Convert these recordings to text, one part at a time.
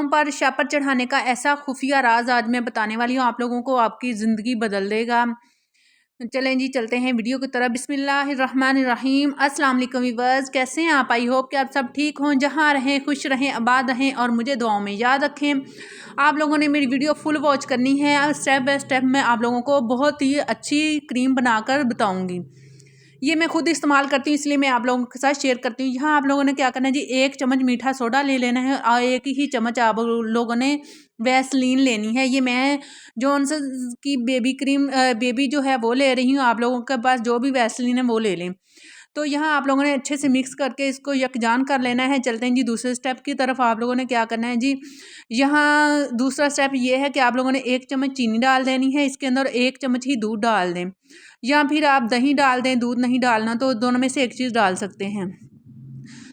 पाँव पर शापर चढ़ाने का ऐसा खुफिया राज आज मैं बताने वाली हूँ आप लोगों को, आपकी ज़िंदगी बदल देगा। चलें जी, चलते हैं वीडियो की तरफ। बिस्मिल्लाहिर्रहमानिर्रहीम। अस्सलाम वालेकुम व्यूअर्स, कैसे हैं आप? आई होप कि आप सब ठीक हों, जहाँ रहें खुश रहें, आबाद रहें और मुझे दुआओं में याद रखें। आप लोगों ने मेरी वीडियो फुल वॉच करनी है। स्टेप बाय स्टेप मैं आप लोगों को बहुत ही अच्छी क्रीम बनाकर बताऊँगी। ये मैं खुद इस्तेमाल करती हूँ, इसलिए मैं आप लोगों के साथ शेयर करती हूँ। यहाँ आप लोगों ने क्या करना है जी, 1 चम्मच मीठा सोडा ले लेना है और 1 ही चम्मच आप लोगों ने वैसलीन लेनी है। ये मैं जॉनसन्स की बेबी क्रीम बेबी जो है वो ले रही हूँ। आप लोगों के पास जो भी वैसलीन है वो ले लें। तो यहाँ आप लोगों ने अच्छे से मिक्स करके इसको यकजान कर लेना है। चलते हैं जी दूसरे स्टेप की तरफ। आप लोगों ने क्या करना है जी, यहाँ दूसरा स्टेप ये है कि आप लोगों ने 1 चम्मच चीनी डाल देनी है, इसके अंदर 1 चम्मच ही दूध डाल दें, या फिर आप दही डाल दें, दूध नहीं डालना तो दोनों में से एक चीज़ डाल सकते हैं।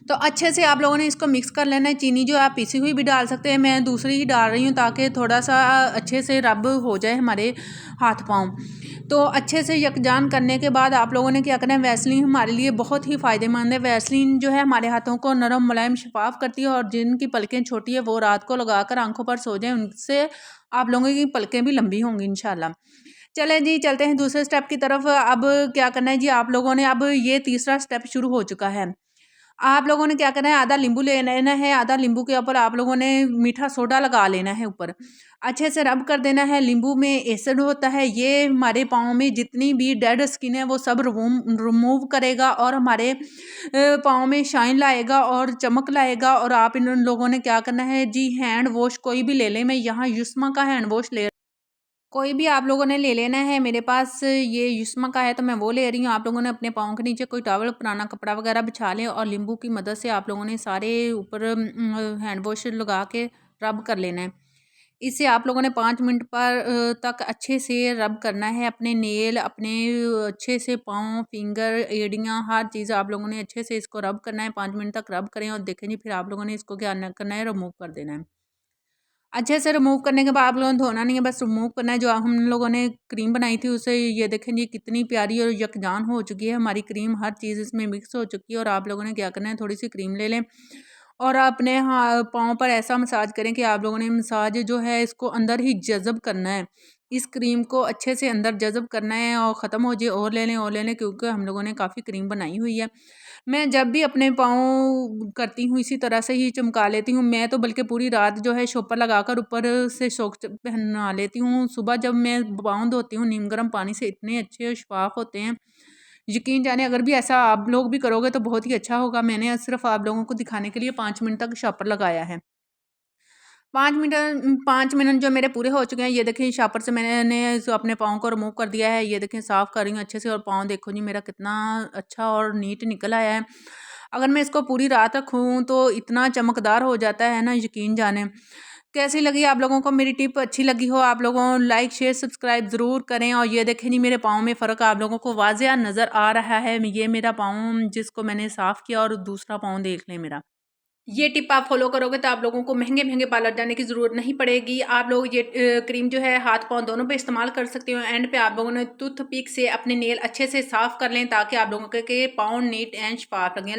तो अच्छे से आप लोगों ने इसको मिक्स कर लेना है। चीनी जो आप पिसी हुई भी डाल सकते हैं, मैं दूसरी ही डाल रही हूँ ताकि थोड़ा सा अच्छे से रब हो जाए हमारे हाथ पाँव। तो अच्छे से यकजान करने के बाद आप लोगों ने क्या करना है, वैसलीन हमारे लिए बहुत ही फ़ायदेमंद है। वैसलीन जो है हमारे हाथों को नरम मुलायम शफाफ करती है और जिनकी पलकें छोटी है वो रात को लगाकर आंखों पर सो जाएं, उनसे आप लोगों की पलकें भी लंबी होंगी इंशाल्लाह। चलें जी, चलते हैं दूसरे स्टेप की तरफ। अब क्या करना है जी, आप लोगों ने अब ये तीसरा स्टेप शुरू हो चुका है। आप लोगों ने क्या करना है, आधा नींबू ले लेना है। आधा नींबू के ऊपर आप लोगों ने मीठा सोडा लगा लेना है ऊपर, अच्छे से रब कर देना है। नींबू में एसिड होता है, ये हमारे पाँव में जितनी भी डेड स्किन है वो सब रिमूव करेगा और हमारे पाँव में शाइन लाएगा और चमक लाएगा। और आप इन लोगों ने क्या करना है जी, हैंड वॉश कोई भी ले लें। मैं यहाँ युस्मा का हैंड वॉश ले, कोई भी आप लोगों ने ले लेना है। मेरे पास ये युस्मा का है तो मैं वो ले रही हूँ। आप लोगों ने अपने पाँव के नीचे कोई टॉवल पुराना कपड़ा वगैरह बिछा लें और नींबू की मदद से आप लोगों ने सारे ऊपर हैंड वॉश लगा के रब कर लेना है। इससे आप लोगों ने 5 मिनट पर तक अच्छे से रब करना है। अपने नेल, अपने अच्छे से पाँव, फिंगर, एड़ियाँ, हर चीज़ आप लोगों ने अच्छे से इसको रब करना है। 5 मिनट तक रब करें और देखें जी, फिर आप लोगों ने इसको क्या करना है, रिमूव कर देना है। अच्छे से रिमूव करने के बाद आप लोगों ने धोना नहीं है, बस रिमूव करना है। जो हम लोगों ने क्रीम बनाई थी उसे ये देखें जी, कितनी प्यारी और यकजान हो चुकी है हमारी क्रीम, हर चीज़ इसमें मिक्स हो चुकी है। और आप लोगों ने क्या करना है, थोड़ी सी क्रीम ले लें और अपने पाँव पर ऐसा मसाज करें कि आप लोगों ने मसाज जो है इसको अंदर ही जज़ब करना है। इस क्रीम को अच्छे से अंदर जज़ब करना है और ख़त्म हो जाए और ले लें और ले लें, क्योंकि हम लोगों ने काफ़ी क्रीम बनाई हुई है। मैं जब भी अपने पाँव करती हूँ इसी तरह से ही चमका लेती हूँ। मैं तो बल्कि पूरी रात जो है शॉपर लगाकर ऊपर से सॉक्स पहना लेती हूँ। सुबह जब मैं पाँव धोती हूँ नीम गर्म पानी से, इतने अच्छे और शफाफ होते हैं, यकीन जाने अगर भी ऐसा आप लोग भी करोगे तो बहुत ही अच्छा होगा। मैंने सिर्फ आप लोगों को दिखाने के लिए 5 मिनट तक शॉपर लगाया है। 5 मिनट जो मेरे पूरे हो चुके हैं। ये देखें, शॉपर से मैंने अपने पाँव को रिमूव कर दिया है। ये देखें, साफ़ कर रही हूँ अच्छे से और पाँव देखो जी मेरा कितना अच्छा और नीट निकल आया है। अगर मैं इसको पूरी रात रखूँ तो इतना चमकदार हो जाता है ना, यकीन जाने। कैसी लगी आप लोगों को मेरी टिप? अच्छी लगी हो आप लोगों लाइक शेयर सब्सक्राइब ज़रूर करें। और ये देखें जी, मेरे पाँव में फ़र्क आप लोगों को वाज़िया नज़र आ रहा है। ये मेरा पाँव जिसको मैंने साफ़ किया और दूसरा पाँव देख लें मेरा। ये टिप आप फॉलो करोगे तो आप लोगों को महंगे महंगे पार्लर जाने की ज़रूरत नहीं पड़ेगी। आप लोग ये क्रीम जो है हाथ पाँव दोनों पे इस्तेमाल कर सकते हो। एंड पे आप लोगों ने टूथपिक से अपने नेल अच्छे से साफ़ कर लें ताकि आप लोगों के पाँव नीट एंड शफाफ लगें।